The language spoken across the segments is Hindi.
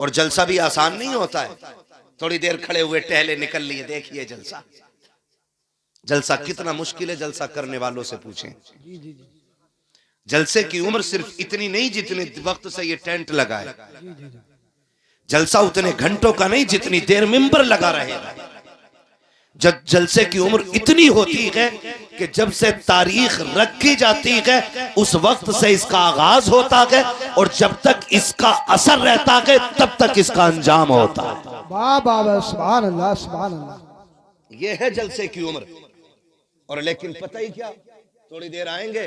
और जलसा भी आसान नहीं होता है, थोड़ी देर खड़े हुए टहले निकल लिए, देखिए जलसा। जलसा कितना मुश्किल है, जलसा करने वालों से पूछें। जलसे की उम्र सिर्फ इतनी नहीं जितने वक्त से ये टेंट लगा है। जलसा उतने घंटों का नहीं जितनी देर मिंबर लगा रहेगा। जब जलसे की उम्र इतनी होती है कि जब से तारीख रखी जाती है उस वक्त से इसका आगाज होता है और जब तक इसका असर रहता है तब तक इसका अंजाम होता है। वाह वाह, सुभान अल्लाह सुभान अल्लाह। यह है जलसे की उम्र। और लेकिन पता ही क्या, थोड़ी देर आएंगे,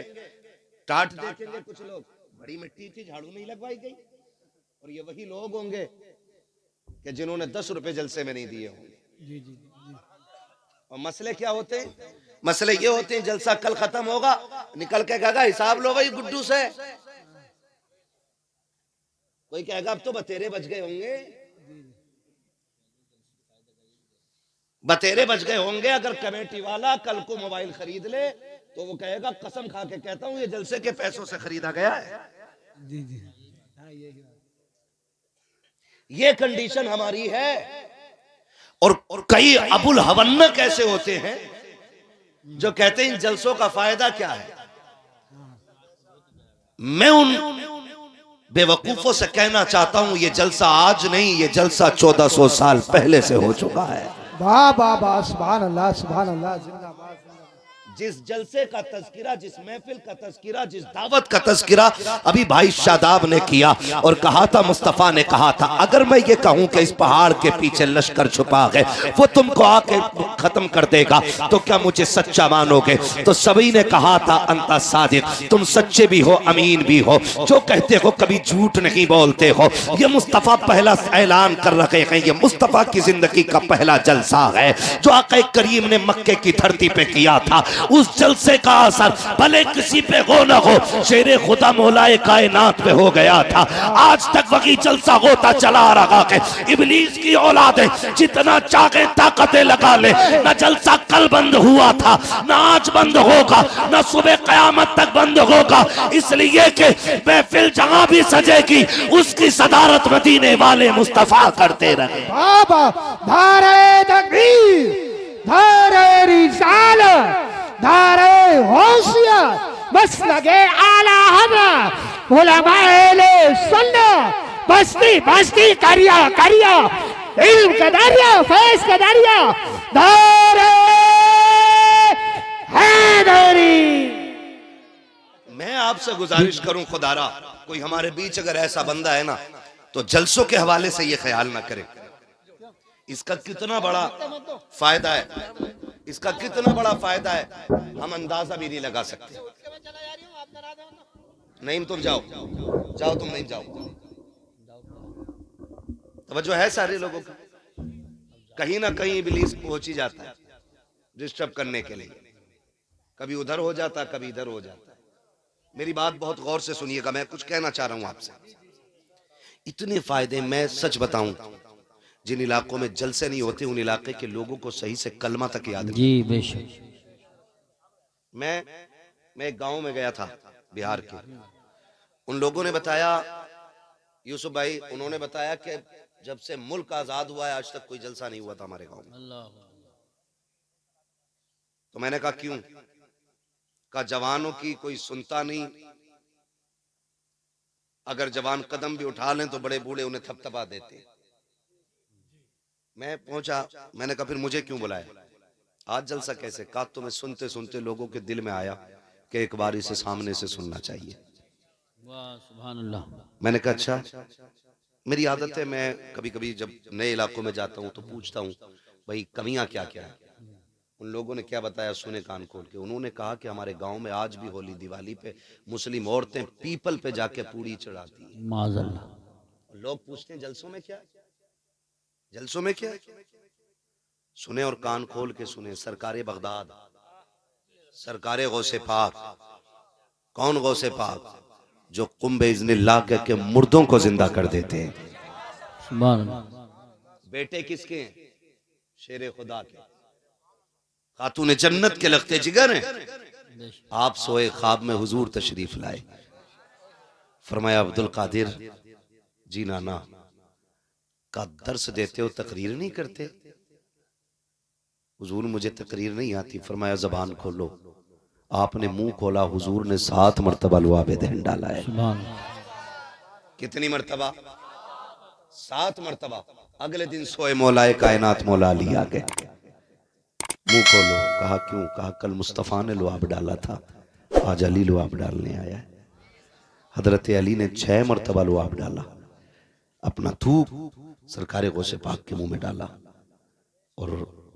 टाट देखेंगे कुछ लोग, बड़ी मिट्टी थी, झाड़ू नहीं लगवाई गई। और ये वही लोग होंगे कि जिन्होंने 10 रुपए जलसे में नहीं दिए होंगे। और मसले क्या होते हैं? मसले ये होते हैं, जलसा कल खत्म होगा, निकल के कहेगा हिसाब लो भाई गुड्डू से। कोई कहेगा अब तो बतेरे बच गए होंगे, बतेरे बच गए होंगे। अगर कमेटी वाला कल को मोबाइल खरीद ले तो वो कहेगा कसम खा के कहता हूं ये जलसे के पैसों से खरीदा गया है। ये कंडीशन हमारी है। और कई अबुल हवन्ना कैसे होते हैं जो कहते हैं इन जलसों का फायदा क्या है। मैं उन बेवकूफों से कहना चाहता हूं ये जलसा आज नहीं, ये जलसा 1400 साल पहले से हो चुका है। वाह वाह वाह, सुभान अल्लाह सुभान अल्लाह, जिंदाबाद। जिस जलसे का तज़किरा, जिस महफिल का तज़किरा, जिस दावत का तज़किरा अभी भाई शादाब ने किया और कहा था, मुस्तफ़ा ने कहा था अगर मैं ये कहूं कि इस पहाड़ के पीछे लश्कर छुपा है, वो तुमको आके खत्म कर देगा, तो क्या मुझे सच्चा मानोगे? तो सभी ने कहा था अंता सादिक, तुम सच्चे भी हो, अमीन भी हो, जो कहते हो कभी झूठ नहीं बोलते हो। ये मुस्तफ़ा पहला ऐलान कर रहे हैं, ये मुस्तफ़ा की जिंदगी का पहला जलसा है जो आका करीम ने मक्के की धरती पे किया था। उस जलसे का असर भले किसी पे हो न हो, शेरे खुदा मौलाए कायनात पे हो गया था। आज तक वही जलसा होता चला रहा है। इब्लीस की औलादे जितना चाहे ताकतें लगा ले, न जलसा कल बंद हुआ था, न आज बंद होगा, न सुबह कयामत तक बंद होगा। इसलिए कि महफिल जहां भी सजेगी उसकी सदारत मदीने वाले मुस्तफा करते रहे। बाबा धारे तकबीर, धारे रिसालत, धारे होशियार, बस लगे आला हज़रत उलमाए सुन्नत, बस्ती बस्ती करिया करिया, इल्म का दरिया, फैज़ का दरिया, धारे हैदरी। मैं आपसे गुजारिश करूं खुदारा, कोई हमारे बीच अगर ऐसा बंदा है ना तो जलसों के हवाले से ये ख्याल ना करे इसका कितना बड़ा फायदा है, इसका कितना बड़ा फायदा है, हम अंदाजा भी नहीं लगा सकते। नहीं तुम जाओ जाओ, तुम नहीं जाओ। तवज्जो है सारे लोगों का, कहीं ना कहीं इब्लीस पहुंच ही जाता है डिस्टर्ब करने के लिए, कभी उधर हो जाता कभी इधर हो जाता। मेरी बात बहुत गौर से सुनिएगा, मैं कुछ कहना चाह रहा हूं आपसे। इतने फायदे, मैं सच बताऊं, जिन इलाकों में जलसे नहीं होते उन इलाके के लोगों को सही से कलमा तक याद नहीं। जी बेशक। मैं एक गांव में गया था बिहार के, उन लोगों ने बताया, यूसुफ भाई उन्होंने बताया कि जब से मुल्क आजाद हुआ है आज तक कोई जलसा नहीं हुआ था हमारे गांव में। तो मैंने कहा क्यों? कहा जवानों की कोई सुनता नहीं, अगर जवान कदम भी उठा लें तो बड़े बूढ़े उन्हें थपथपा देते हैं। मैं पहुंचा, मैंने कहा फिर मुझे क्यों बुलाया, आज जलसा कैसे? कहा तुम्हें सुनते सुनते लोगों के दिल में आया कि एक बार इसे सामने से सुनना चाहिए। वाह सुभान अल्लाह। मैंने कहा अच्छा, मेरी आदत है, मैं कभी कभी जब नए इलाकों में जाता हूं तो पूछता हूं भाई कमियां क्या क्या है। उन लोगों ने क्या बताया सुने कान खोल के। उन्होंने कहा कि हमारे गांव में आज भी होली दिवाली पे मुस्लिम औरतें पीपल पे जाके पूड़ी चढ़ाती हैं। माज़अल्लाह। लोग पूछते हैं जलसों में क्या, जलसों में क्या? सुने और कान खोल के सुने। सरकारे बगदाद, सरकारे गौसे पाक, कौन गौसे पाक? जो कुंभे इज़्निल्लाह के मुर्दों को जिंदा कर देते हैं। सुभान अल्लाह। बेटे किसके हैं? शेरे खुदा के, खातून जन्नत के लगते जिगर हैं। आप सोए ख्वाब में हुजूर तशरीफ लाए, फरमाया अब्दुल कादिर जी नाना का दर्स देते हो, तकरीर नहीं करते? हुजूर मुझे तकरीर नहीं आती। फरमाया ज़बान खोलो। आपने मुंह खोला, हुजूर ने 7 मरतबा लुआब दहन डाला है। सुभान कितनी मरतबा? 7 मरतबा। अगले दिन सोए मौलाए कायनात मौला अली आ गए। मुंह खोलो। कहा क्यों? कहा कल मुस्तफ़ा ने लुआब डाला था, आज अली लुआब डालने आया है। हजरत अली ने 6 मरतबा लुआब डाला। अपना थूक सरकार गौसे पाक के मुंह में डाला, और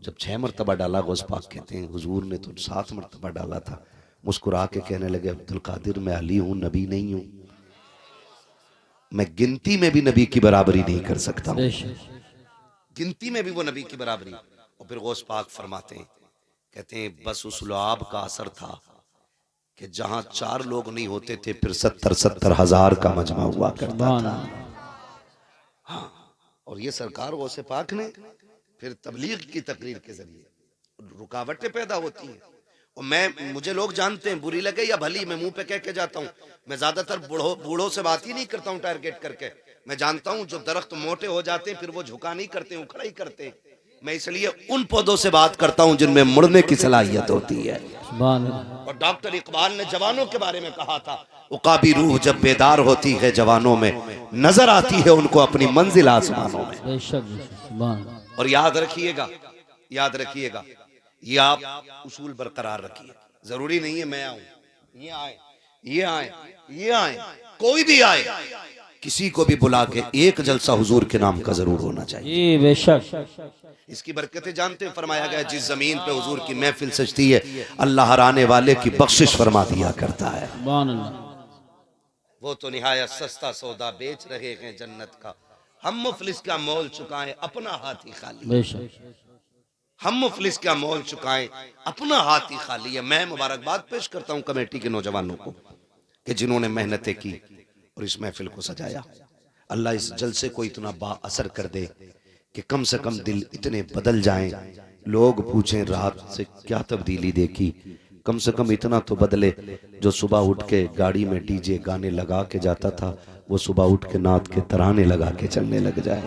जब 6 मरतबा डाला, गौस पाक कहते हैं हुजूर ने तो 7 मरतबा डाला था। मुस्कुरा के कहने लगे, अब्दुल कादिर मैं अली हूं, नबी नहीं हूं। मैं गिनती में भी नबी की बराबरी नहीं कर सकता हूं। गिनती में भी वो नबी की बराबरी। और फिर गौस पाक फरमाते हैं, कहते हैं बस उस लुआब का असर था कि जहां 4 लोग नहीं होते थे, फिर 70 हज़ार का मजमा हुआ करता था। हाँ, और ये सरकार गौसे पाक ने फिर तबलीग की तकरीर के जरिए रुकावटें पैदा होती हैं। और मुझे लोग जानते हैं, बुरी लगे या भली, मैं मुंह पे कह के जाता हूँ, मैं ज्यादातर बूढ़ों से बात ही नहीं करता हूँ टारगेट करके। मैं जानता हूँ जो दरख्त मोटे हो जाते हैं फिर वो झुका नहीं करते, उखड़ा ही करते हैं। मैं इसलिए उन पौधों से बात करता हूँ जिनमें मुड़ने की सलाहियत होती है। और डॉक्टर इकबाल ने जवानों के बारे में कहा था, उकाबी रूह जब बेदार होती है जवानों में, नजर आती है उनको अपनी मंजिल आसमानों में। और याद रखिएगा, याद रखिएगा, ये आप उसूल बरकरार रखिए। जरूरी नहीं है मैं आऊं, ये आए, ये आए, ये आए, कोई भी आए, किसी को भी बुला के एक जलसा हुजूर के नाम का जरूर होना चाहिए। बेशक इसकी बरकतें जानते हैं। फरमाया गया जिस जमीन पे हुजूर की महफिल सजती है, अल्लाह हर आने वाले की बख्शिश फरमा दिया करता है। वो तो निहायत सस्ता सौदा बेच रहे हैं जन्नत का, हम मुफलिस का मोल चुकाएं अपना हाथ ही खाली। हम मुफलिस का मोल चुकाएं अपना हाथ ही खाली है। मैं मुबारकबाद पेश करता हूं कमेटी के नौजवानों को कि जिन्होंने मेहनतें की और इस महफिल को सजाया। अल्लाह इस जलसे को इतना बाअसर कर दे कि कम से कम दिल इतने बदल जाएं, लोग पूछें रात से क्या तब्दीली देखी। कम से कम इतना तो बदले, जो सुबह उठ के गाड़ी में डीजे गाने लगा के जाता था, वो सुबह उठ के नात के तराने लगा के चलने लग जाए।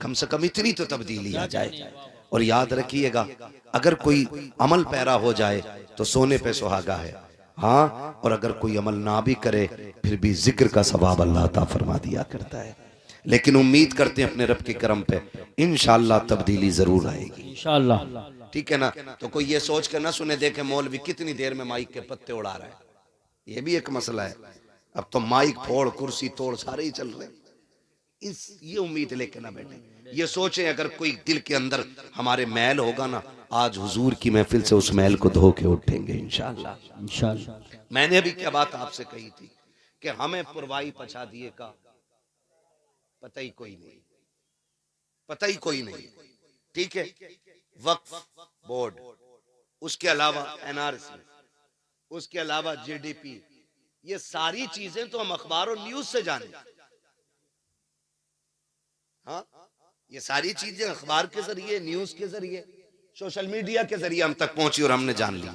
कम से कम इतनी तो तब्दीली आ जाए। और याद रखिएगा, अगर कोई अमल पैरा हो जाए तो सोने पे सुहागा है। हाँ, और अगर कोई अमल ना भी करे फिर भी जिक्र का सवाब अल्लाह अता फरमा दिया करता है। लेकिन उम्मीद करते हैं अपने रब के करम पे इंशाअल्लाह तब्दीली जरूर आएगी इंशाअल्लाह। ठीक है ना? तो कोई ये सोच कर ना सुने देखे मौलवी कितनी देर में माइक के पत्ते उड़ा रहा है, ये भी एक मसला है। अब तो माइक फोड़ कुर्सी तोड़ सारे ही चल रहे हैं। ये उम्मीद लेके ना बैठे, ये सोचें अगर कोई दिल के अंदर हमारे मैल होगा ना, आज हुजूर की महफिल से उस मैल को धो के उठेंगे इंशाअल्लाह इंशाअल्लाह। मैंने अभी क्या बात आपसे कही थी कि हमें पुरवाई पछा दिए का पता ही कोई नहीं, पता ही कोई नहीं। ठीक है, वक्फ बोर्ड, उसके अलावा एनआरसी, उसके अलावा जीडीपी, ये सारी चीजें तो हम अखबार और न्यूज से जाने। हाँ, ये सारी चीजें अखबार के जरिए, न्यूज के जरिए, सोशल मीडिया के जरिए हम तक पहुंची और हमने जान ली।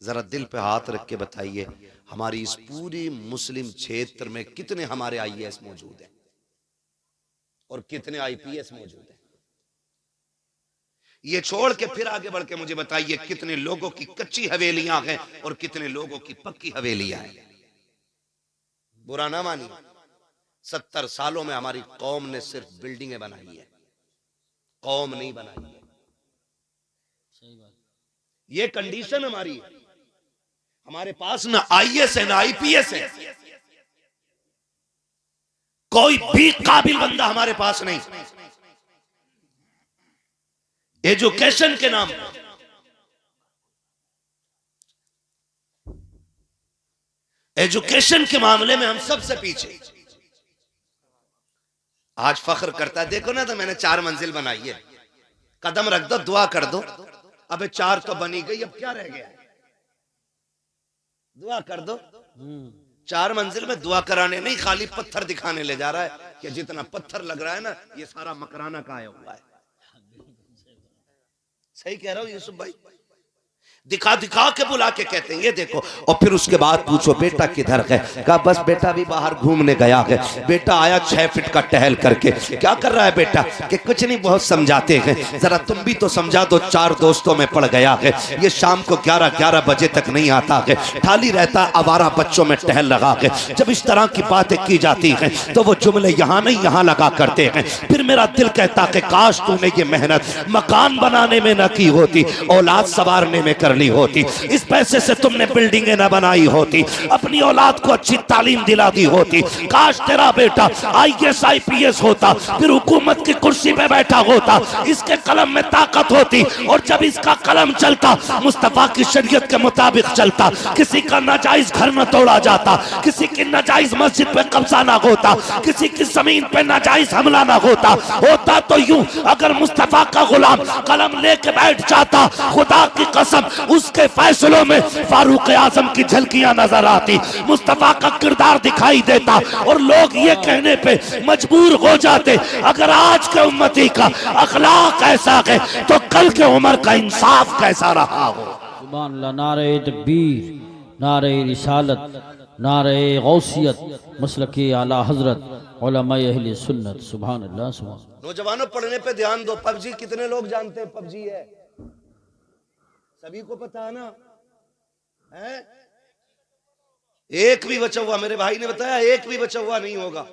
जरा दिल पे हाथ रख के बताइए, हमारी इस पूरी मुस्लिम क्षेत्र में कितने हमारे आईएएस मौजूद हैं और कितने आईपीएस मौजूद हैं? ये छोड़ के फिर आगे बढ़ के मुझे बताइए कितने लोगों की कच्ची हवेलियां हैं और कितने लोगों की पक्की हवेलियां हैं। बुरा ना मानिए, 70 सालों में हमारी कौम ने सिर्फ बिल्डिंगें बनाई है, कौम नहीं बनाई है। ये कंडीशन हमारी है। हमारे पास ना आईएएस है ना आईपीएस है, कोई भी काबिल बंदा हमारे पास नहीं। एजुकेशन के नाम पर, एजुकेशन के मामले में हम सबसे पीछे। आज फख्र करता है, देखो ना, तो मैंने 4 मंजिल बनाई है, कदम रख दो दुआ कर दो। अबे 4 तो बनी गई, अब क्या रह गया? दुआ कर दो। 4 मंजिल में दुआ कराने नहीं, खाली पत्थर दिखाने ले जा रहा है कि जितना पत्थर लग रहा है ना, ये सारा मकराना का आया हुआ है। सही कह रहा हूं यूसुफ भाई? दिखा दिखा के बुला के कहते हैं ये देखो। और फिर उसके बाद पूछो बेटा किधर है, कहा बस बेटा भी बाहर घूमने गया है। बेटा आया 6 फीट का टहल करके। क्या कर रहा है बेटा, कि कुछ नहीं, बहुत समझाते हैं, जरा तुम भी तो समझा दो, 4 दोस्तों में पड़ गया है, ये शाम को 11 बजे तक नहीं आता है, खाली रहता आवारा बच्चों में टहल लगा है। जब इस तरह की बातें की जाती हैं तो वो जुमले यहाँ नहीं यहाँ लगा करते हैं। फिर मेरा दिल कहता कि काश तूने ये मेहनत मकान बनाने में न की होती, औलाद संवारने में ली होती, इस पैसे से तुमने बिल्डिंगें न बनाई होती, अपनी औलाद को अच्छी तालीम दिला दी होती। काश तेरा बेटा IAS IPS होता, फिर हुकूमत की कुर्सी पे बैठा होता, इसके कलम में ताकत होती, और जब इसका कलम चलता मुस्तफा की शरीयत के मुताबिक चलता, किसी का नाजायज घर न तोड़ा जाता, किसी की नाजायज मस्जिद पे कब्जा ना होता, किसी की जमीन पे नाजायज हमला ना होता। होता तो यूं, अगर मुस्तफा का गुलाम कलम लेके बैठ जाता, खुदा की कसम उसके फैसलों में फारूक आजम की झलकियां नजर आती, मुस्तफा का किरदार दिखाई देता, और लोग ये कहने पे मजबूर हो जाते अगर आज के उम्मती का अखलाक ऐसा है तो कल के उमर का इंसाफ कैसा रहा हो। सुभान अल्लाह। नारे तकबीर, नारे रिसालत, नारे गौसियत, मसलके आला हजरत, उलमाए अहले सुन्नत। सुभान अल्लाह, सुभान। नौजवानों पढ़ने पे ध्यान दो। पबजी कितने लोग जानते हैं? पबजी है, सभी को पता है ना, है? एक भी बचा हुआ, मेरे भाई ने बताया, एक भी बचा हुआ नहीं होगा।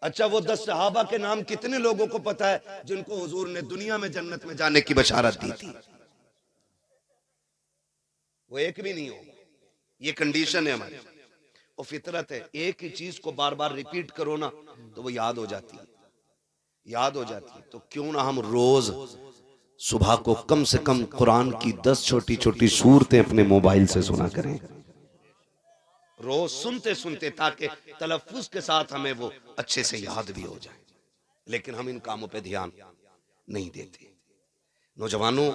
अच्छा, वो 10 सहाबा के नाम कितने लोगों को पता है जिनको हुजूर ने दुनिया में जन्नत में जाने की बशारत दी थी? वो एक भी नहीं होगा। ये कंडीशन है हमारी, वो फितरत है। एक ही चीज को बार बार रिपीट करो ना तो वो याद हो जाती है, याद हो जाती है। तो क्यों ना हम रोज सुबह को कम से कम कुरान की 10 छोटी छोटी सूरतें अपने मोबाइल से सुना करें, रोज सुनते सुनते, ताकि तलफ्फुज के साथ हमें वो अच्छे से याद भी हो जाए। लेकिन हम इन कामों पे ध्यान नहीं देते। नौजवानों,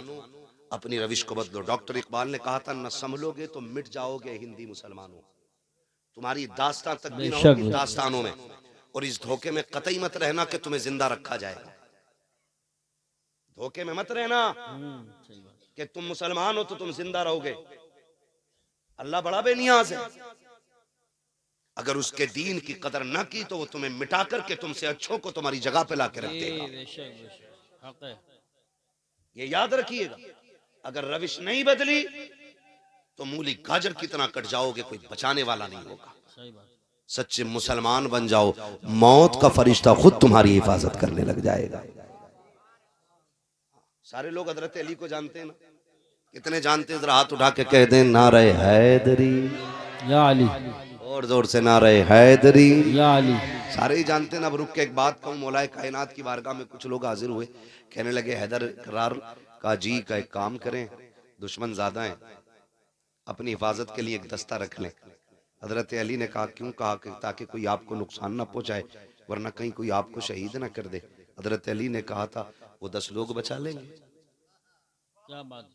अपनी रविश को बदलो। डॉक्टर इकबाल ने कहा था, न संभलोगे तो मिट जाओगे हिंदी मुसलमानों। तुम्हारी दास्तां तक भी ना होगी दास्तानों में, और इस धोखे में कतई मत रहना कि तुम्हें जिंदा रखा जाएगा। धोखे में मत रहना कि तुम मुसलमान हो तो तुम जिंदा रहोगे। अल्लाह बड़ा बेनियाज है। अगर उसके दीन की कदर न की तो वो तुम्हें मिटा करके तुमसे अच्छों को तुम्हारी जगह पे ला के रख देगा। ये याद रखिएगा। अगर रविश नहीं बदली तो मूली गाजर की तरह कट जाओगे, कोई बचाने वाला नहीं होगा। सच्चे मुसलमान बन जाओ, मौत का फरिश्ता खुद तुम्हारी हिफाजत करने लग जाएगा। सारे लोग हजरत अली को जानते हैं ना? कितने जानते हैं? जरा हाथ उठा के कह दें, नारे हैदरी या अली, और जोर से नारे हैदरी या अली। सारे ही जानते हैं ना। अब रुक के एक बात कहूं, मौलाए कायनात की बारगाह में कुछ लोग हाजिर हुए, कहने लगे हैदर करार का जी का एक काम करें, दुश्मन ज्यादा हैं, अपनी हिफाजत के लिए एक दस्ता रख लें। हजरत अली ने कहा, क्यों? कहा कि ताकि कोई आपको नुकसान ना पहुंचाए, वरना कहीं कोई आपको शहीद ना कर दे। हजरत अली ने कहा था, वो 10 लोग बचा लेंगे। क्या बात,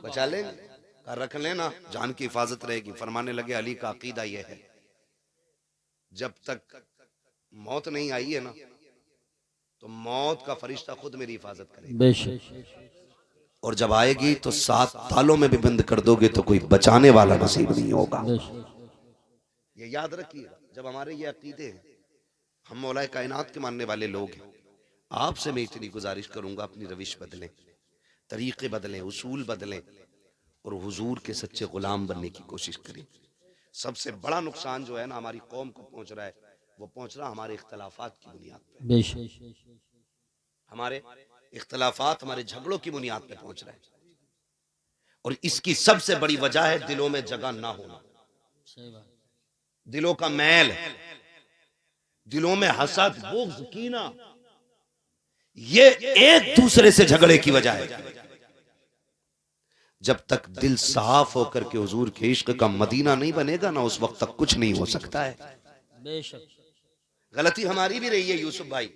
बचा लेंगे, कहा रख लेना, जान की हिफाजत रहेगी। फरमाने लगे, अली का अकीदा यह है, जब तक मौत नहीं आई है ना, तो मौत का फरिश्ता खुद मेरी हिफाजत करेगा। बेशक। और जब आएगी तो 7 तालों में भी बंद कर दोगे तो कोई बचाने वाला नसीब नहीं होगा। ये याद रखिएगा। जब हमारे ये अकीदे हैं, हम मौलाए कायनात के मानने वाले लोग हैं, आपसे मैं इतनी गुजारिश करूंगा, अपनी रविश बदलें, तरीके बदलें, उसूल बदलें, और हुजूर के सच्चे गुलाम बनने की कोशिश करें। सबसे बड़ा नुकसान जो है ना हमारी कौम को पहुंच रहा है, वो पहुंच रहा हमारे इख्तलाफात की बुनियाद पे। हमारे इख्तलाफात, हमारे झगड़ों की बुनियाद पे पहुंच रहा है, और इसकी सबसे बड़ी वजह है दिलों में जगह ना होना। दिलों का मैल, दिलों में हसद, बुग़्ज़, कीना, ये एक दूसरे से झगड़े की वजह है। जब तक दिल साफ होकर के हुजूर के इश्क का मदीना नहीं बनेगा ना, उस वक्त तक कुछ नहीं हो सकता है। बेशक। गलती हमारी भी रही है यूसुफ भाई,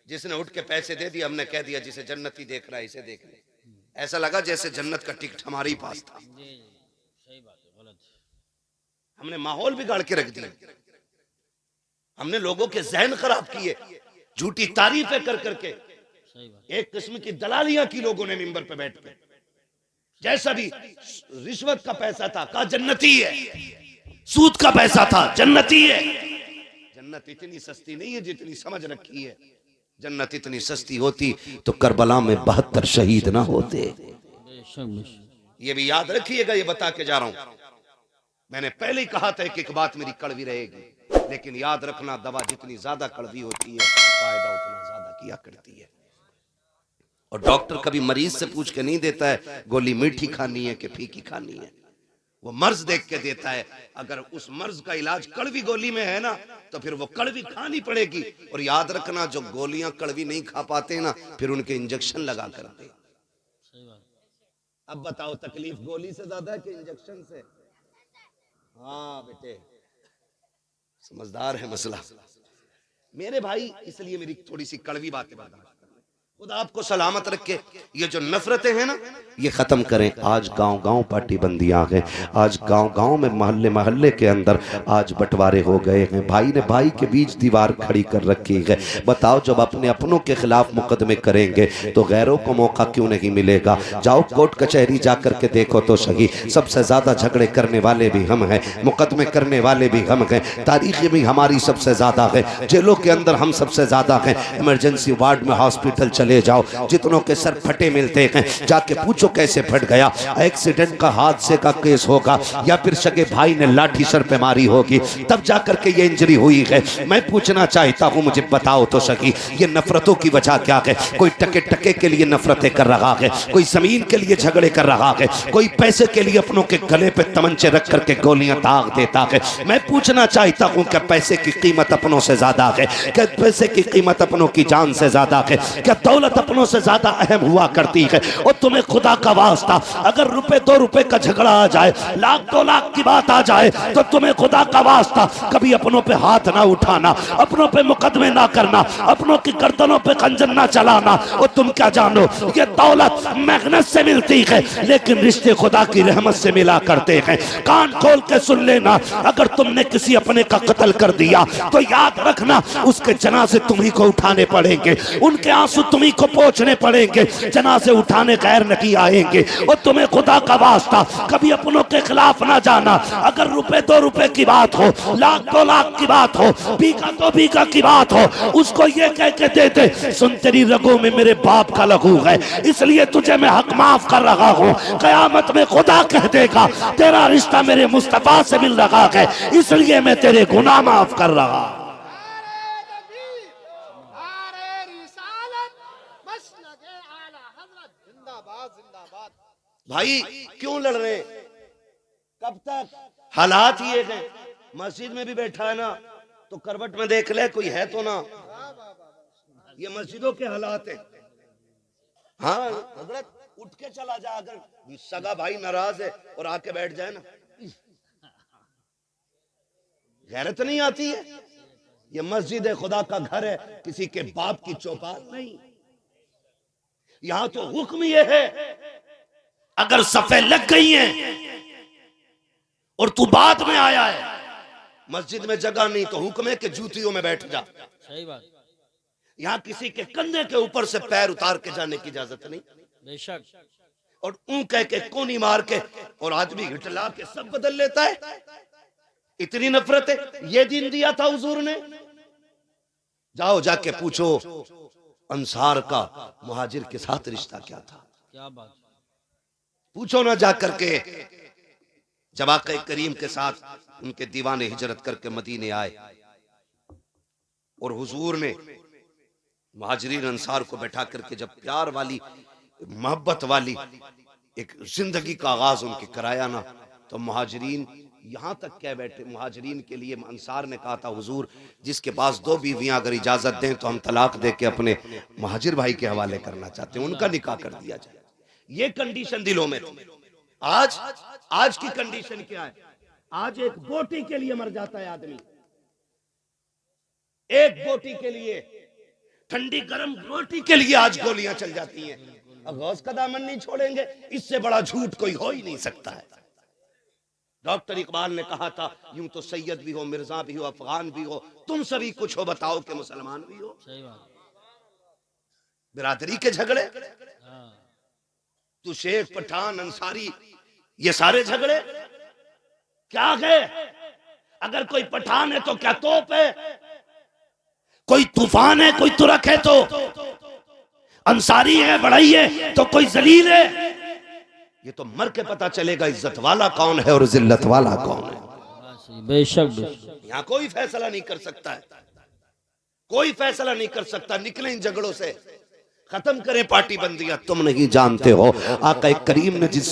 जिसने उठ के पैसे दे दिए, हमने कह दिया जिसे जन्नती देख रहा है इसे देख ले। ऐसा लगा जैसे जन्नत का टिकट हमारे ही पास था। सही बात है, गलत। हमने माहौल बिगाड़ के रख दिया, हमने लोगों के जहन खराब किए, झूठी तारीफें कर करके। एक किस्म की दलालियां की लोगों ने मिंबर पे बैठ के। जैसा भी रिश्वत का पैसा था कहा जन्नती है, सूद का पैसा था जन्नती है। जन्नत इतनी सस्ती नहीं है जितनी समझ रखी है। जन्नत इतनी सस्ती होती तो करबला में 72 शहीद ना होते। ये भी याद रखिएगा, ये बता के जा रहा हूं। मैंने पहले ही कहा था कि एक बात मेरी कड़वी रहेगी, लेकिन याद रखना दवा जितनी ज्यादा कड़वी होती है फायदा उतना ज्यादा किया करती है। और डॉक्टर कभी मरीज से पूछ के नहीं देता है गोली मीठी खानी है कि फीकी खानी है, वो मर्ज देख के देता है। अगर उस मर्ज का इलाज कड़वी गोली में है ना तो फिर वो कड़वी खानी पड़ेगी। और याद रखना जो गोलियां कड़वी नहीं खा पाते ना फिर उनके इंजेक्शन लगा करते। अब बताओ तकलीफ गोली से ज्यादा है कि इंजेक्शन से? हाँ बेटे समझदार है मसला मेरे भाई, इसलिए मेरी थोड़ी सी कड़वी बातें बर्दाश्त कर लें। खुदा आपको सलामत रखे। ये जो नफरतें हैं ना ये खत्म करें। आज गांव गांव पार्टी बंदी आ गए, आज गांव गांव में मोहल्ले मोहल्ले के अंदर आज बंटवारे हो गए हैं। भाई ने भाई के बीच दीवार खड़ी कर रखी है। बताओ जब अपने अपनों के खिलाफ मुकदमे करेंगे तो गैरों को मौका क्यों नहीं मिलेगा? जाओ कोर्ट कचहरी जा करके देखो तो सही, सबसे ज्यादा झगड़े करने वाले भी हम हैं, मुकदमे करने वाले भी हम हैं, तारीख भी हमारी सबसे ज्यादा है, जेलों के अंदर हम सबसे ज्यादा हैं। इमरजेंसी वार्ड में हॉस्पिटल चले जाओ, जितनों के सर फटे मिलते हैं, जाके पूछो कैसे फट गया। एक्सीडेंट का हादसे का केस होगा या फिर सगे भाई ने लाठी सर पे मारी होगी तब जाकर के ये इंजरी हुई है। मैं पूछना चाहता हूं मुझे बताओ तो सही ये नफरतों की वजह क्या है? कोई टके टके के लिए नफरतें कर रहा है, कोई जमीन के लिए झगड़े कर रहा है, कोई पैसे के लिए अपनों के गले पे तमंचे रख करके गोलियां दाग देता है। मैं पूछना चाहता हूं क्या पैसे की कीमत अपनों से ज्यादा है? क्या पैसे की कीमत अपनों की जान से ज्यादा है? क्या दौलत अपनों से ज्यादा अहम हुआ करती है? और तुम्हें खुदा का वास्ता अगर रुपए 2 रुपए का झगड़ा आ जाए, लाख 2 लाख की बात आ जाए तो तुम्हें खुदा का वास्ता कभी अपनों पे हाथ ना उठाना, अपनों पे मुकदमे ना करना, अपनों की गर्दनों पे खंजर ना चलाना। और तुम क्या जानो ये दौलत मेहनत से मिलती है लेकिन रिश्ते खुदा की रहमत से मिला करते हैं। कान खोल के सुन लेना, अगर तुमने किसी अपने का कत्ल कर दिया तो याद रखना उसके जनाजे तुम्ही को उठाने पड़ेंगे, उनके आंसू तुम्ही को पोंछने पड़ेंगे, जनाजे उठाने गैर नहीं आएंगे। और तुम्हें खुदा का वास्ता कभी अपनों के खिलाफ ना जाना। अगर रुपए 2 रुपए की बात हो, लाख 2 लाख की बात हो, बीघा 2 बीघा की बात हो, उसको ये कह के दे दे सुन तेरी रगों में मेरे बाप का लहू है इसलिए तुझे मैं हक माफ कर रहा हूँ। कयामत में खुदा कह देगा तेरा रिश्ता मेरे मुस्तफा से मिल रहा है इसलिए मैं तेरे गुनाह माफ कर रहा। भाई क्यों लड़ रहे? कब तक? हालात ये हैं। मस्जिद में भी बैठा है ना तो करवट में देख ले कोई है तो ना। ये मस्जिदों के हालात है। हाँ हजरत उठ के चला जा, अगर सगा भाई नाराज है और आके बैठ जाए ना, गैरत नहीं आती है। ये मस्जिद है, खुदा का घर है, किसी के बाप की चौपाल नहीं। यहां तो हुक्म ये है अगर सफे लग गई हैं और तू बाद में आया है, मस्जिद में जगह नहीं तो हुक्म है कि जूतियों में बैठ जा। सही बात। यहां किसी के कंधे के ऊपर से पैर उतार के जाने की इजाजत नहीं। बेशक। और ऊं कह के कोनी मार के और आदमी हिटला के सब बदल लेता है। इतनी नफरत है। ये दिन दिया था हुजूर ने। जाओ जाके पूछो अंसार का मुहाजिर के साथ रिश्ता क्या था। क्या बात। पूछो ना जा करके। जब आका करीम के साथ उनके दीवाने हिजरत करके मदीने आए और हुजूर ने मुहाजिरीन अंसार को बैठा करके जब प्यार वाली मोहब्बत वाली एक जिंदगी का आगाज उनके कराया ना, तो मुहाजिरीन यहां तक कह बैठे, मुहाजिरीन के लिए अंसार ने कहा था हुजूर जिसके पास 2 बीवियां अगर इजाजत दें तो हम तलाक दे के अपने मुहाजिर भाई के हवाले करना चाहते हैं, उनका निकाह कर दिया जाए। ये कंडीशन दिलों में थी। आज की कंडीशन क्या है? आज एक बोटी के लिए मर जाता है आदमी, एक बोटी के लिए, ठंडी गर्म रोटी के लिए आज गोलियां चल जाती हैं। अब गौस का दामन नहीं छोड़ेंगे, इससे बड़ा झूठ कोई हो ही नहीं सकता है। डॉक्टर इकबाल ने कहा था यूं तो सैयद भी हो, मिर्जा भी हो, अफगान भी हो, तुम सभी कुछ हो, बताओ कि मुसलमान भी हो। सही बात। बिरादरी के झगड़े, तू शेख पठान अंसारी ये सारे झगड़े क्या है? अगर कोई पठान है तो क्या तोप है? कोई तूफान है, कोई तुरक है तो अंसारी है, बढ़ई है तो कोई जलील है? ये तो मर के पता चलेगा इज्जत वाला कौन है और जिल्लत वाला कौन है। बेशक बेशक। यहां कोई फैसला नहीं कर सकता है, कोई फैसला नहीं कर सकता। निकले इन झगड़ों से, खत्म करें पार्टी बंदियां। तुम नहीं जानते हो आका करीम ने जिस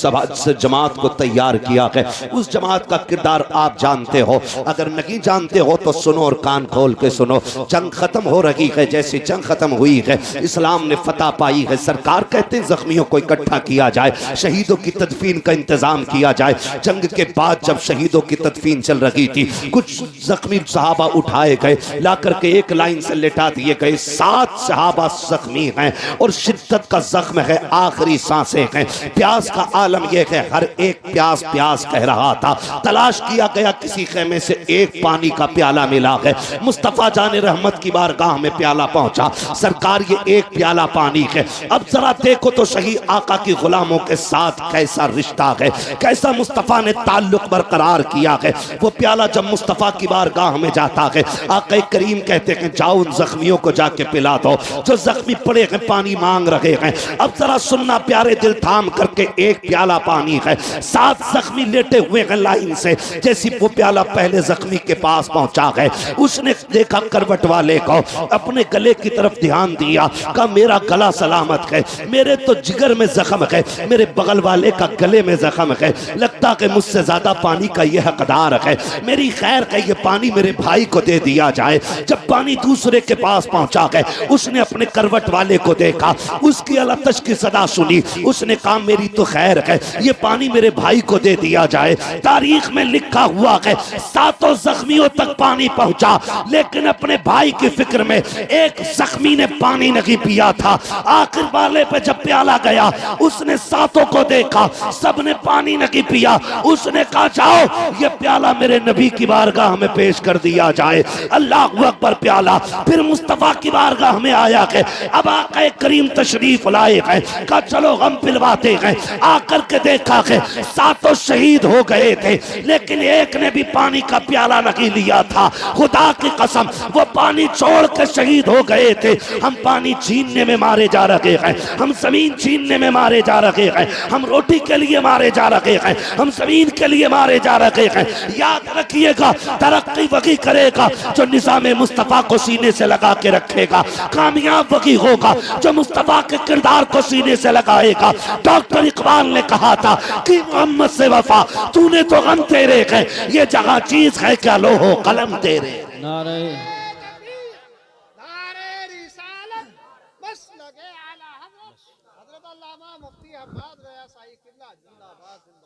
जमात को तैयार किया है उस जमात का किरदार आप जानते हो। अगर नहीं जानते हो तो सुनो और कान खोल के सुनो। जंग खत्म हो रही है, जैसी जंग खत्म हुई है इस्लाम ने फतह पाई है। सरकार कहते हैं जख्मियों को इकट्ठा किया जाए, शहीदों की तदफीन का इंतजाम किया जाए। जंग के बाद जब शहीदों की तदफीन चल रही थी, कुछ जख्मी सहाबा उठाए गए, ला करके एक लाइन से लेटा दिए गए। 7 सहाबा जख्मी हैं और शिद्दत का जख्म है, आखिरी सांसें हैं। प्यास का आलम यह है, हर एक प्यास प्यास कह रहा था। तलाश किया गया, किसी खेमे से एक पानी का प्याला मिला है। मुस्तफा जाने रहमत की बारगाह में प्याला पहुंचा। सरकार ये एक प्याला पानी है। अब जरा देखो तो सही आका की गुलामों के साथ कैसा रिश्ता है, कैसा मुस्तफा ने ताल्लुक बरकरार किया है। वो प्याला जब मुस्तफा की बारगाह में जाता है, आका करीम कहते हैं जाओ उन जख्मियों को जाके पिला दो जो जख्मी पड़े हैं, पानी मांग रहे हैं। अब जरा सुनना प्यारे दिल, थाम करके एक प्याला पानी है। 7 जख्मी लेटे हुए हैं लाइन से। जैसी वो प्याला पहले जख्मी के पास पहुंचा है, उसने देखा करवट वाले को, अपने गले की तरफ ध्यान दिया, कहा मेरा गला सलामत है, मेरे तो जिगर में जख्म है, मेरे बगल वाले का गले में जख्म है, लगता है मुझसे ज्यादा पानी का यह हकदार है, मेरी खैर है ये पानी मेरे भाई को दे दिया जाए। जब पानी दूसरे के पास पहुंचा है, उसने अपने करवट वाले को देखा, उसकी अलतश की सदा सुनी, उसने कहा मेरी तो खैर है, ये पानी मेरे भाई को दे दिया जाए। तारीख में लिखा हुआ है 7 जख्मियों तक पानी पहुंचा, लेकिन अपने भाई की फिक्र में एक जख्मी ने पानी नहीं पिया था। आखिर वाले पे जब प्याला गया, उसने 7 को देखा, सबने पानी नहीं पिया। उसने कहा जाओ ये प्याला मेरे नबी की बारगाह में पेश कर दिया जाए। अल्लाह अकबर। प्याला फिर मुस्तफा की बारगाह में आया है। अब आका करीम तशरीफ लाए हैं, कहा चलो हम पिलवाते हैं। आकर के देखा है 7 शहीद हो गए थे, लेकिन एक ने भी पानी का प्याला नहीं लिया था। खुदा की कसम वो पानी छोड़ के शहीद हो गए थे। हम पानी छीनने में मारे जा रहे हैं, हम जमीन छीनने में मारे जा रहे हैं, हम रोटी के लिए मारे जा रहे हैं, हम जमीन के लिए मारे जा रहे हैं। याद रखिएगा तरक्की वही करेगा जो निज़ाम मुस्तफा को सीने से लगा के रखेगा। कामयाब वही होगा जो मुस्तफा के किरदार को सीने से लगाएगा। डॉक्टर इकबाल ने कहा था कि मोहम्मद से वफा तूने तो गम तेरे है, ये जगह चीज है क्या लोहो कलम तेरे। नारे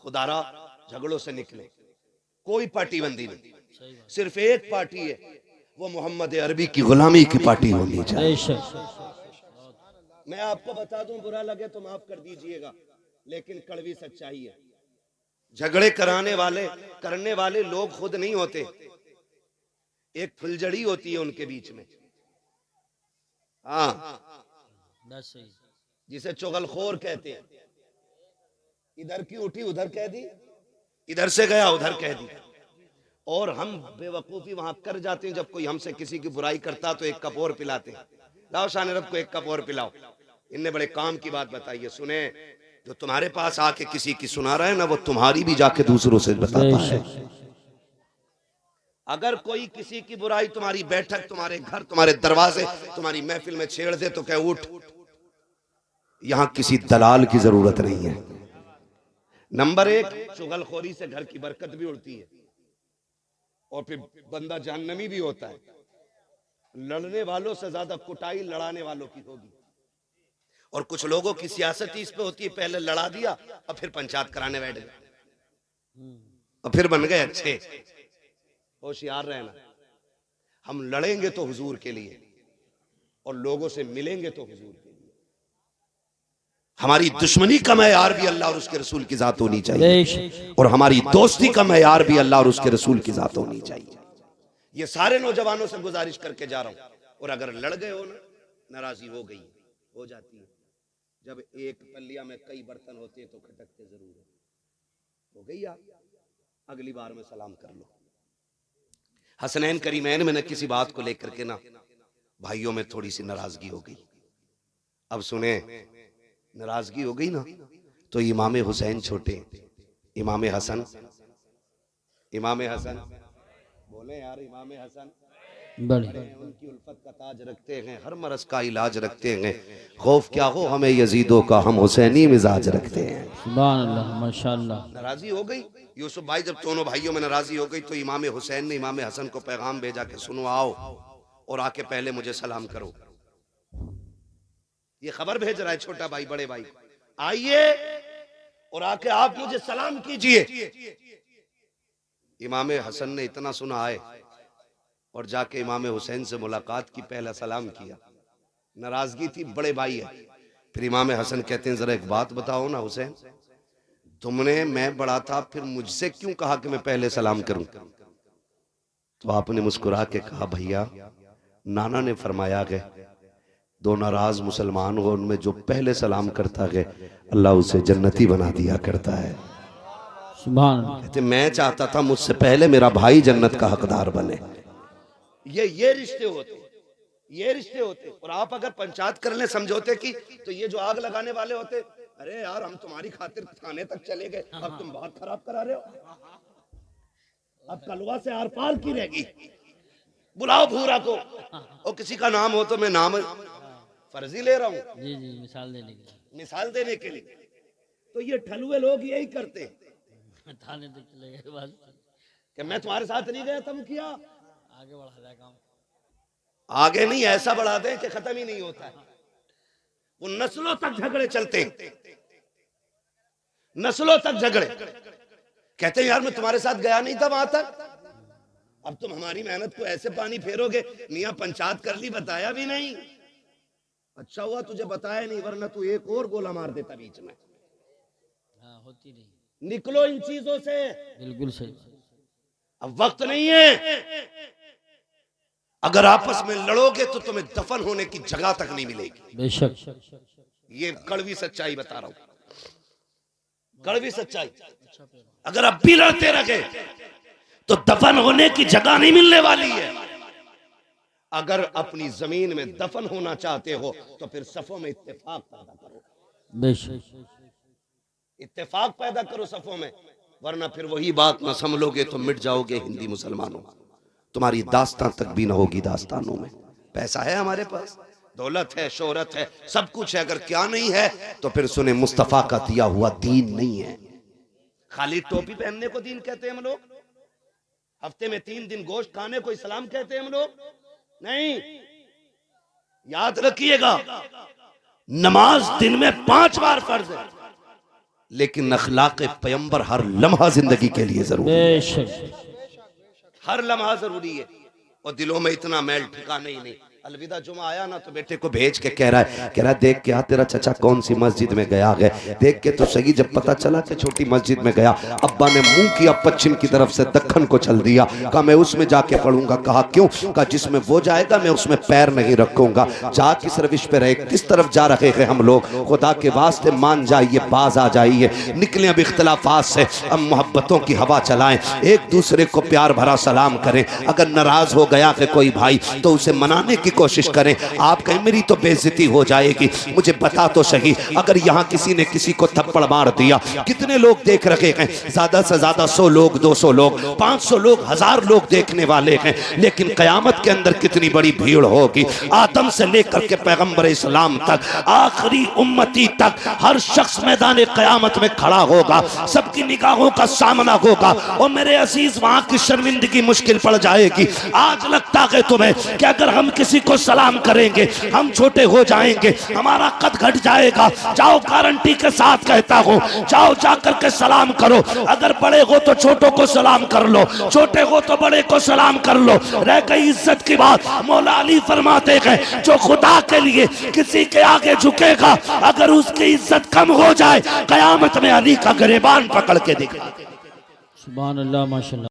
खुदारा झगड़ों से निकले, कोई पार्टी बंदी नहीं, सिर्फ एक पार्टी है, वो मोहम्मद अरबी की गुलामी की पार्टी होनी चाहिए। मैं आपको बता दूं, बुरा लगे तो माफ कर दीजिएगा, लेकिन कड़वी सच्चाई है। झगड़े करने वाले लोग खुद नहीं होते, एक फुलझड़ी होती है उनके बीच में। हाँ, जिसे चुगलखोर कहते हैं। इधर की उठी उधर कह दी, इधर से गया उधर कह दी। और हम बेवकूफी वहां कर जाते हैं, जब कोई हमसे किसी की बुराई करता तो एक कप और पिलाते हैं। लाओ शान रब को एक कप और पिलाओ। इनने बड़े काम की बात बताई है, सुने। जो तुम्हारे पास आके किसी की सुना रहा है ना, वो तुम्हारी भी जाके दूसरों से बताता है। अगर कोई किसी की बुराई तुम्हारी बैठक, तुम्हारे घर, तुम्हारे दरवाजे, तुम्हारी महफिल में छेड़ दे तो कह उठ, यहां किसी दलाल की जरूरत नहीं है। नंबर 1, चुगलखोरी से घर की बरकत भी उड़ती है और फिर बंदा जहन्नमी भी होता है। लड़ने वालों से ज्यादा कुटाई लड़ाने वालों की होगी। और कुछ लोगों की सियासत इस पे होती है, पहले लड़ा दिया और फिर पंचायत कराने बैठ गए और फिर बन गए अच्छे। होशियार रहना, हम लड़ेंगे तो हुजूर के लिए और लोगों से मिलेंगे तो हुजूर के लिए। हमारी दुश्मनी का मयार भी अल्लाह और उसके रसूल की जात होनी चाहिए, और हमारी दोस्ती का मयार भी अल्लाह और उसके रसूल की जात होनी चाहिए। ये सारे नौजवानों से गुजारिश करके जा रहा हूं। और अगर लड़ गए हो ना, नाराजगी हो गई, हो जाती है, जब एक पल्लिया में कई बर्तन होते हैं तो खटकते जरूर हो गई आप, अगली बार में सलाम कर लो। हसनैन करीमैन में न किसी बात को लेकर के ना भाइयों में थोड़ी सी नाराजगी हो गई। अब सुने, नाराजगी हो गई ना तो इमाम हुसैन छोटे, इमाम हसन बोले यार, इमाम हसन बड़े उनकी उल्फत का ताज रखते हैं, हर मरज का इलाज रखते हैं। खौफ क्या हो हमें यजीदों का, हम हुसैनी मिजाज रखते हैं। सुभान अल्लाह, माशाअल्लाह। नाराजी हो गई यूसुफ भाई, जब दोनों भाइयों में नाराजी हो गई तो इमाम हुसैन ने इमाम हसन को पैगाम भेजा कि सुनो आओ और आके पहले मुझे सलाम करो। ये खबर भेज रहा है छोटा भाई बड़े भाई, आइए और आके आप मुझे सलाम कीजिए। इमाम हसन ने इतना सुना आए और जाके इमाम हुसैन से मुलाकात की, पहला सलाम किया। नाराजगी थी, बड़े भाई है। फिर इमाम हसन कहते हैं जरा एक बात बताओ ना हुसैन, तुमने, मैं बड़ा था, फिर मुझसे क्यों कहा कि मैं पहले सलाम करूं? तो आपने मुस्कुरा के कहा भैया, नाना ने फरमाया कि दो नाराज मुसलमान हो उनमें जो पहले सलाम करता है अल्लाह उसे जन्नती बना दिया करता है। सुभान अल्लाह। कहते मैं चाहता था मुझसे पहले मेरा भाई जन्नत का हकदार बने। ये रिश्ते होते, ये रिश्ते होते। और आप अगर पंचायत कर ले समझौते की, तो ये जो आग लगाने वाले होते, अरे यार हम तुम्हारी खातिर थाने तक चले गए, अब तुम बात खराब करा रहे हो, अब कलवा से आर पार की रहेगी, बुलाओ भूरा को। और किसी का नाम हो तो मैं नाम फर्जी ले रहा हूँ, जी जी, मिसाल देने के लिए, मिसाल देने के लिए। तो ये ठलुए लोग यही करते थाने तक चले गए बस, कि मैं तुम्हारे साथ नहीं गया था मुखिया, आगे बढ़ा दिया काम। आगे नहीं ऐसा बढ़ा दे कि खत्म ही नहीं होता है। वो नस्लों तक झगड़े चलते हैं, नस्लों तक झगड़े। कहते हैं यार मैं तुम्हारे साथ गया नहीं था वहां तक, अब तुम हमारी मेहनत को ऐसे पानी फेरोगे। मियां पंचायत कर ली, बताया भी नहीं। अच्छा हुआ तुझे बताया नहीं, वरना तू एक और गोला मार देता बीच में। हाँ, होती नहीं। निकलो इन चीजों से, बिल्कुल सही। अब वक्त नहीं है। अगर आपस में लड़ोगे तो तुम्हें दफन होने की जगह तक नहीं मिलेगी। बेशक, ये कड़वी सच्चाई बता रहा हूं, कड़वी सच्चाई। अगर अब भी लड़ते रहे तो दफन होने की जगह नहीं मिलने वाली है। अगर अपनी जमीन में दफन होना चाहते हो तो फिर सफों में इत्तेफाक पैदा करो, बेशक, इत्तेफाक पैदा करो सफों में, वरना फिर वही बात ना संभलोगे तो मिट जाओगे हिंदी मुसलमानों। तुम्हारी दास्तान तक भी ना होगी दास्तानों में। पैसा है हमारे पास, दौलत है, शोहरत है, सब कुछ है, अगर क्या नहीं है तो फिर सुने मुस्तफा का दिया हुआ दीन नहीं है। खाली टोपी पहनने को दीन कहते हैं हम लोग, हफ्ते में 3 दिन गोश्त खाने को इस्लाम कहते हैं हम लोग, नहीं। याद रखिएगा, नमाज दिन में 5 बार फर्ज है, लेकिन अखलाक पैगंबर हर लम्हा जिंदगी के लिए जरूरी है। बेशक, हर लम्हा जरूरी है। और दिलों में इतना मैल ठिकाना ही नहीं। अलविदा जुमा आया ना तो बेटे को भेज के कह रहा है देख क्या तेरा चचा कौन सी मस्जिद में गया है, देख के तो सही। जब पता चला कि छोटी मस्जिद में गया, अब्बा ने मुंह किया पश्चिम की तरफ से, दक्खन को चल दिया। कहा मैं उसमें जाके पढ़ूंगा। कहा क्यों? कहा जिसमें वो जाएगा मैं उसमें पैर नहीं रखूंगा। जा किस रविश पे रहे, किस तरफ जा रहे हैं हम लोग, खुदा के वास्ते मान जाइए, बाज आ जाइए, निकले अब इख्तलाफात से, अब मोहब्बतों की हवा चलाएं, एक दूसरे को प्यार भरा सलाम करें। अगर नाराज हो गया है कोई भाई तो उसे मनाने की कोशिश करें। आप कहें मेरी तो बेइज्जती हो जाएगी, मुझे बता तो सही, अगर यहाँ किसी ने किसी को थप्पड़ मार दिया, कितने लोग देख रहे हैं? ज्यादा से ज्यादा 100 लोग, 200 लोग, 500 लोग, 1000 लोग देखने वाले हैं, लेकिन कयामत के अंदर कितनी बड़ी भीड़ होगी। आदम से लेकर के पैगंबर इस्लाम तक, आखिरी उम्मती तक, हर शख्स मैदान कयामत में खड़ा होगा, सबकी निगाहों का सामना होगा। और मेरे अजीज वहां की शर्मिंदगी मुश्किल पड़ जाएगी। आज लगता है तुम्हें कि अगर हम किसी को सलाम करेंगे हम छोटे हो जाएंगे, हमारा कद घट जाएगा। जाओ, गारंटी के साथ कहता हूं, जाओ जाकर के सलाम करो। अगर बड़े हो तो छोटों को सलाम कर लो, छोटे हो तो बड़े को सलाम कर लो। रह गई इज्जत की बात, मौला अली फरमाते हैं जो खुदा के लिए किसी के आगे झुकेगा, अगर उसकी इज्जत कम हो जाए, कयामत में अली का गिरबान पकड़ के दिखाएगा। सुभान अल्लाह, माशाअल्लाह।